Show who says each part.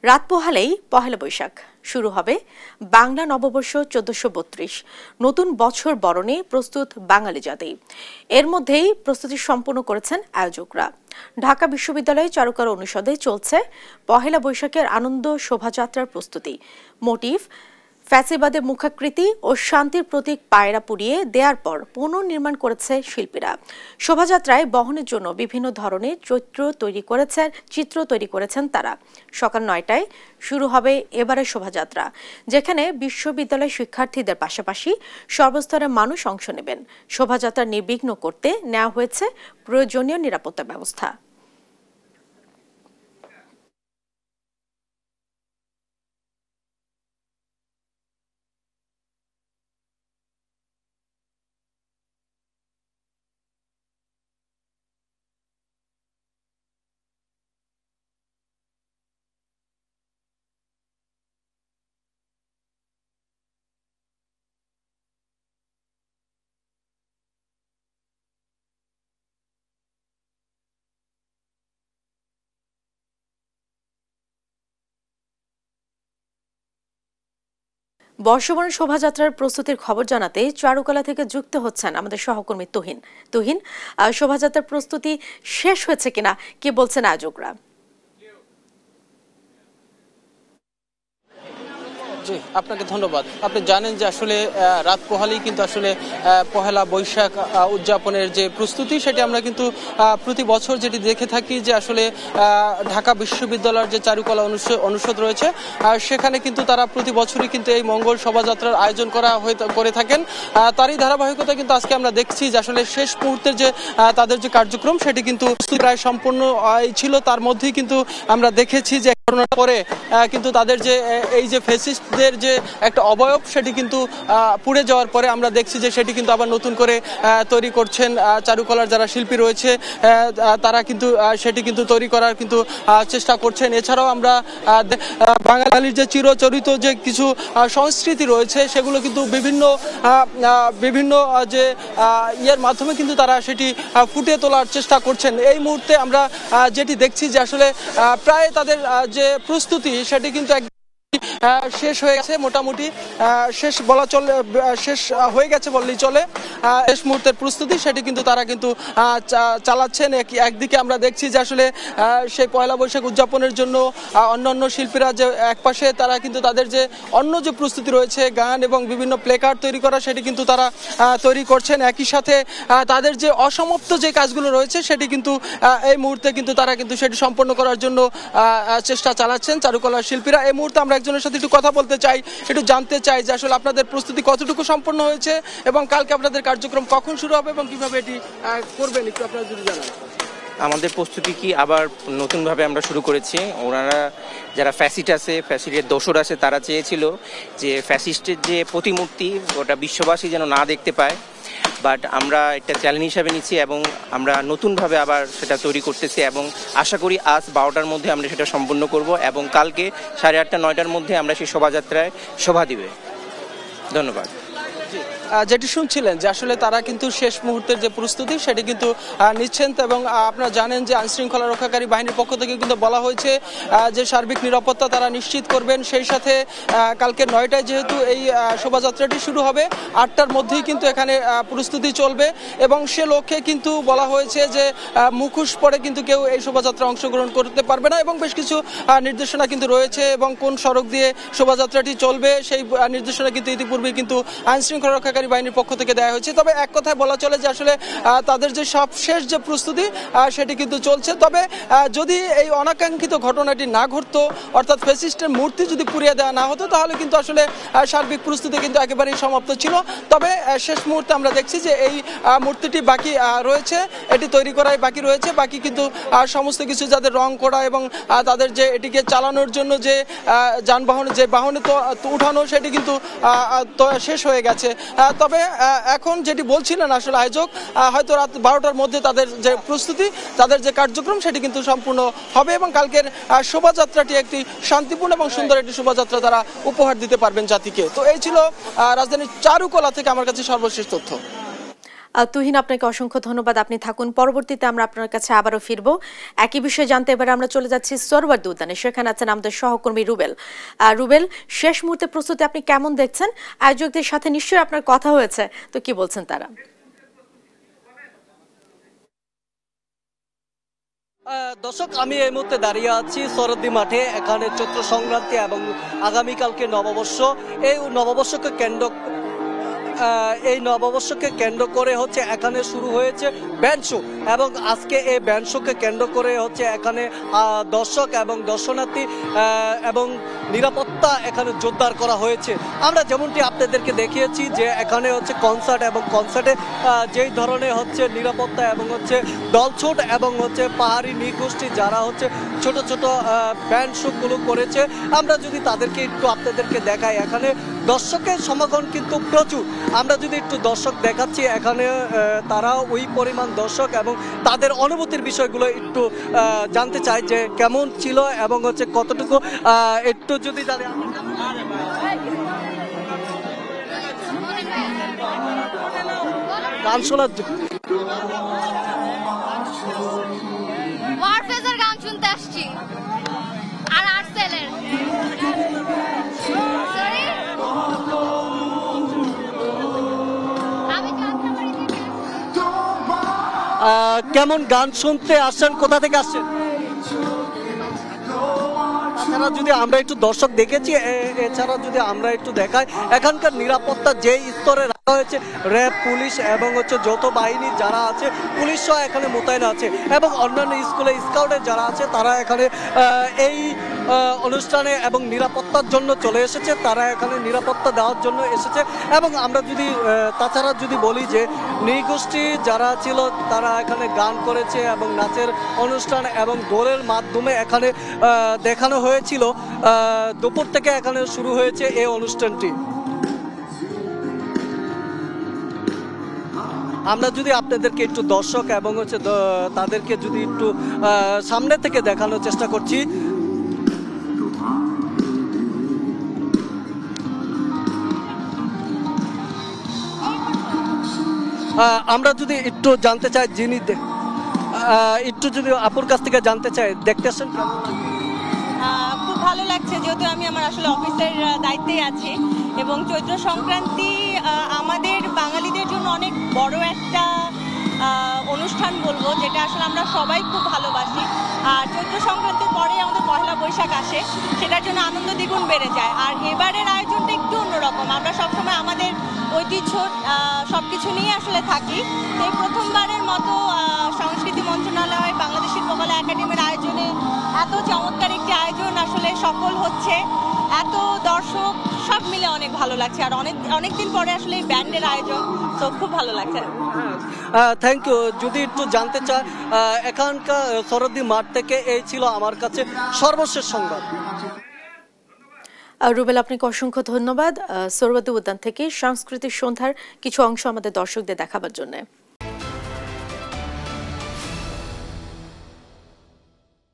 Speaker 1: রাত পোহালেই পহেলা বৈশাখ শুরু হবে বাংলা নববর্ষ 1432। নতুন বছর বরণে প্রস্তুত বাঙালি জাতি। এর মধ্যেই প্রস্তুতি সম্পন্ন করেছেন আয়োজকরা। ঢাকা বিশ্ববিদ্যালয় চারুকলা অনুষদে চলছে পহেলা বৈশাখের আনন্দ শোভাযাত্রার প্রস্তুতি। মোটিভ, ফ্যাসিবাদের মুখাকৃতি ও শান্তির প্রতীক পায়রা পুড়িয়ে দেওয়ার পর পুনর্নির্মাণ করেছে শিল্পীরা। শোভাযাত্রায় বহনের জন্য বিভিন্ন ধরনের চিত্র তৈরি করেছেন তারা। সকাল 9টায় শুরু হবে এবারের শোভাযাত্রা, যেখানে বিশ্ববিদ্যালয় শিক্ষার্থীদের পাশাপাশি সর্বস্তরের মানুষ অংশ নেবেন। শোভাযাত্রা নির্বিঘ্ন করতে নেওয়া হয়েছে প্রয়োজনীয় নিরাপত্তা ব্যবস্থা। বর্ষবরণ শোভাযাত্রার প্রস্তুতির খবর জানাতে চারুকলা থেকে যুক্ত হচ্ছেন আমাদের সহকর্মী তুহিন। শোভাযাত্রার প্রস্তুতি শেষ হয়েছে কিনা, কি বলছেন আয়োজকরা?
Speaker 2: জি, আপনাকে ধন্যবাদ। আপনি জানেন যে আসলে রাত পোহালেই কিন্তু আসলে পহেলা বৈশাখ উদযাপনের যে প্রস্তুতি, সেটি আমরা কিন্তু প্রতি বছর যেটি দেখে থাকি যে আসলে ঢাকা বিশ্ববিদ্যালয়ের যে চারুকলা অনুষদ রয়েছে, সেখানে কিন্তু তারা প্রতি বছরই কিন্তু এই মঙ্গল শোভাযাত্রার আয়োজন করে থাকেন। তারই ধারাবাহিকতা কিন্তু আজকে আমরা দেখছি যে আসলে শেষ মুহূর্তের যে তাদের যে কার্যক্রম, সেটি কিন্তু প্রায় সম্পূর্ণ ছিল। তার মধ্যেই কিন্তু আমরা দেখেছি যে করোনার পরে কিন্তু তাদের যে এই যে ফ্যাসিস্টদের যে একটা অবয়ব, সেটি কিন্তু পুড়ে যাওয়ার পরে আমরা দেখছি যে সেটি কিন্তু আবার নতুন করে তৈরি করছেন চারুকলার যারা শিল্পী রয়েছে, তারা কিন্তু সেটি কিন্তু তৈরি করার কিন্তু চেষ্টা করছেন। এছাড়াও আমরা বাঙালির যে চিরচরিত যে কিছু সংস্কৃতি রয়েছে, সেগুলো কিন্তু বিভিন্ন যে ইয়ের মাধ্যমে কিন্তু তারা সেটি ফুটিয়ে তোলার চেষ্টা করছেন। এই মুহূর্তে আমরা যেটি দেখছি যে আসলে প্রায় তাদের যে প্রস্তুতি, সেটি কিন্তু শেষ হয়ে গেছে, মোটামুটি শেষ হয়ে গেছে বললেই চলে। শেষ মুহূর্তের প্রস্তুতি সেটি কিন্তু তারা কিন্তু চালাচ্ছেন। একদিকে আমরা দেখছি যে আসলে সেই পয়লা বৈশাখ উদযাপনের জন্য অন্যান্য শিল্পীরা যে একপাশে তারা কিন্তু তাদের যে অন্য যে প্রস্তুতি রয়েছে, গান এবং বিভিন্ন প্লেকার্ড তৈরি করা, সেটি কিন্তু তারা তৈরি করছেন। একই সাথে তাদের যে অসমাপ্ত যে কাজগুলো রয়েছে, সেটি কিন্তু এই মুহূর্তে কিন্তু তারা কিন্তু সেটি সম্পন্ন করার জন্য চেষ্টা চালাচ্ছেন চারুকলার শিল্পীরা। এই মুহূর্তে আমরা একজনের সাথে একটু কথা বলতে চাই, একটু জানতে চাই যে আসলে আপনাদের প্রস্তুতি কতটুকু সম্পন্ন হয়েছে এবং কালকে আপনাদের কার্যক্রম কখন শুরু হবে এবং কিভাবে এটি করবেন, একটু আপনারা যদি জানান।
Speaker 3: আমাদের প্রস্তুতি কি আবার নতুনভাবে আমরা শুরু করেছি। ওনারা যারা ফ্যাসিস্টের দোসর আছে, তারা চেয়েছিল যে ফ্যাসিস্টের যে প্রতিমূর্তি, ওটা বিশ্ববাসী যেন না দেখতে পায়। বাট আমরা একটা চ্যালেঞ্জ হিসাবে নিচ্ছি এবং আমরা নতুনভাবে আবার সেটা তৈরি করতেছি এবং আশা করি আজ 12টার মধ্যে আমরা সেটা সম্পূর্ণ করব এবং কালকে 8:30 9টার মধ্যে আমরা সেই শোভাযাত্রায় শোভা দিবে। ধন্যবাদ।
Speaker 2: যেটি শুনছিলেন যে আসলে তারা কিন্তু শেষ মুহূর্তের যে প্রস্তুতি, সেটি কিন্তু নিচ্ছেন। এবং আপনারা জানেন যে আইনশৃঙ্খলা রক্ষাকারী বাহিনীর পক্ষ থেকে কিন্তু বলা হয়েছে যে সার্বিক নিরাপত্তা তারা নিশ্চিত করবেন। সেই সাথে কালকে 9টায় যেহেতু এই শোভাযাত্রাটি শুরু হবে, 8টার মধ্যেই কিন্তু এখানে প্রস্তুতি চলবে এবং সে লক্ষ্যে কিন্তু বলা হয়েছে যে মুখোশ পরে কিন্তু কেউ এই শোভাযাত্রা অংশগ্রহণ করতে পারবে না এবং বেশ কিছু নির্দেশনা কিন্তু রয়েছে এবং কোন সড়ক দিয়ে শোভাযাত্রাটি চলবে, সেই নির্দেশনা কিন্তু ইতিপূর্বেই কিন্তু আইনশৃঙ্খলা রক্ষাকারী বাহিনীর পক্ষ থেকে দেওয়া হয়েছে। তবে এক কথায় বলা চলে যে আসলে তাদের যে সবশেষ যে প্রস্তুতি, সেটি কিন্তু চলছে। তবে যদি এই অনাকাঙ্ক্ষিত ঘটনাটি না ঘটতো, অর্থাৎ ফ্যাসিস্টের মূর্তি যদি পুড়িয়ে দেওয়া না হতো, তাহলে কিন্তু আসলে সার্বিক প্রস্তুতি কিন্তু একেবারেই সমাপ্ত ছিল। তবে শেষ মুহূর্তে আমরা দেখছি যে এই মূর্তিটি বাকি রয়েছে, এটি তৈরি করাই বাকি রয়েছে। বাকি কিন্তু সমস্ত কিছু যাদের রং করা এবং তাদের যে এটিকে চালানোর জন্য যে যানবাহনে যে বাহনে তো উঠানো, সেটি কিন্তু শেষ হয়ে গেছে। তবে এখন যেটি বলছিলেন আসলে আয়োজক, হয়তো রাত 12টার মধ্যে তাদের যে প্রস্তুতি, তাদের যে কার্যক্রম, সেটি কিন্তু সম্পূর্ণ হবে এবং কালকের শোভাযাত্রাটি একটি শান্তিপূর্ণ এবং সুন্দর একটি শোভাযাত্রা তারা উপহার দিতে পারবেন জাতিকে। তো এই ছিল রাজধানীর চারুকলা থেকে আমার কাছে সর্বশেষ তথ্য।
Speaker 1: তুহিন, আপনাকে অসংখ্য ধন্যবাদ। আপনি থাকুন, পরবর্তীতে আমরা আপনার কাছে আবারও ফিরবো একই বিষয়ে জানতে। এবারে আমরা চলে যাচ্ছি সোহরাওয়ার্দী উদ্যানে, সেখানে আছেন আমাদের সহকর্মী রুবেল। রুবেল, শেষ মুহূর্তে প্রস্তুতি আপনি কেমন দেখছেন? আয়োজকদের সাথে নিশ্চয়ই আপনার কথা হয়েছে, তো কি বলছেন তারা?
Speaker 4: দর্শক, আমি এই মুহূর্তে দাঁড়িয়ে আছি সোহরাওয়ার্দী মাঠে। এখানে চৈত্র সংক্রান্তি এবং আগামীকালকে নববর্ষ। এই নববর্ষকে কেন্দ্র করে হচ্ছে এখানে শুরু হয়েছে ব্যান্ড শো, এবং আজকে এই ব্যান্ড শোকে কেন্দ্র করে হচ্ছে এখানে দর্শক এবং দর্শনার্থী এবং নিরাপত্তা এখানে জোরদার করা হয়েছে। আমরা যেমনটি আপনাদেরকে দেখিয়েছি যে এখানে হচ্ছে কনসার্ট, এবং কনসার্টে যেই ধরনের হচ্ছে নিরাপত্তা এবং হচ্ছে দলছুট এবং হচ্ছে পাহাড়ি নৃগোষ্ঠী যারা হচ্ছে ছোট ছোট ব্যান্ড শোগুলো করেছে, আমরা যদি তাদেরকে একটু আপনাদেরকে দেখাই, এখানে দর্শকের সমাগম কিন্তু প্রচুর। আমরা যদি একটু দর্শক দেখাচ্ছি, এখানে তারা ওই পরিমাণ দর্শক এবং তাদের অনুভূতির বিষয়গুলো একটু জানতে চাই যে কেমন ছিল এবং হচ্ছে কতটুকু, একটু যদি গান শোনার
Speaker 5: গান শুনতে আসছি আর আর্টসেলের
Speaker 4: কেমন গান শুনতে আসছেন, কোথা থেকে আসছেন? তাছাড়া যদি আমরা একটু দর্শক দেখেছি, এছাড়া যদি আমরা একটু দেখাই, এখানকার নিরাপত্তা যে স্তরে রাখা হয়েছে, র্যাব, পুলিশ এবং হচ্ছে যৌথ বাহিনী যারা আছে, পুলিশ সহ এখানে মোতায়েন আছে, এবং অন্যান্য স্কুলে স্কাউটের যারা আছে তারা এখানে এই অনুষ্ঠানে এবং নিরাপত্তার জন্য চলে এসেছে। তারা এখানে নিরাপত্তা দেওয়ার জন্য এসেছে। এবং আমরা যদি তাছাড়া যদি বলি যে নৃগোষ্ঠী যারা ছিল তারা এখানে গান করেছে এবং নাচের অনুষ্ঠান এবং দোলের মাধ্যমে এখানে দেখানো হয়েছিল। দুপুর থেকে এখানে শুরু হয়েছে এই অনুষ্ঠানটি। আমরা যদি আপনাদেরকে একটু দর্শক এবং হচ্ছে তাদেরকে যদি একটু সামনে থেকে দেখানোর চেষ্টা করছি। আমরা যদি একটু জানতে চাই, যিনি একটু যদি আপুর কাছ থেকে জানতে চাই, দেখতেছেন
Speaker 6: খুব ভালো লাগছে, যেহেতু আমি আমার আসলে অফিসের দায়িত্বে আছি, এবং চৈত্র সংক্রান্তি আমাদের বাঙালিদের জন্য অনেক বড় একটা অনুষ্ঠান বলবো, যেটা আসলে আমরা সবাই খুব ভালোবাসি। আর চৈত্র সংক্রান্তির পরে আমাদের পয়লা বৈশাখ আসে, সেটার জন্য আনন্দ দ্বিগুণ বেড়ে যায়। আর এবারের আয়োজনটা একটু অন্যরকম, আমরা সবসময় আমাদের ঐতিহ্য সব কিছু নিয়ে আসলে থাকি। এই প্রথমবারের মতো সংস্কৃতি মন্ত্রণালয়, বাংলাদেশ শিল্পকলা একাডেমির আয়োজনে এত চমৎকার একটি আয়োজন আসলে সফল হচ্ছে, এত দর্শক সব মিলে অনেক ভালো লাগছে। আর অনেকদিন পরে আসলে এই ব্যান্ডের আয়োজন, তো খুব ভালো লাগছে।
Speaker 4: Thank you. যদি একটু জানতে চাই, এখানকার সোহরাওয়ার্দী মাঠ থেকে এই ছিল আমার কাছে সর্বশেষ সংবাদ।
Speaker 1: রুবেল, আপনাকে অসংখ্য ধন্যবাদ সোহরাওয়ার্দী উদ্যান থেকে সাংস্কৃতিক সন্ধ্যার কিছু অংশ আমাদের দর্শকদের দেখাবার জন্য।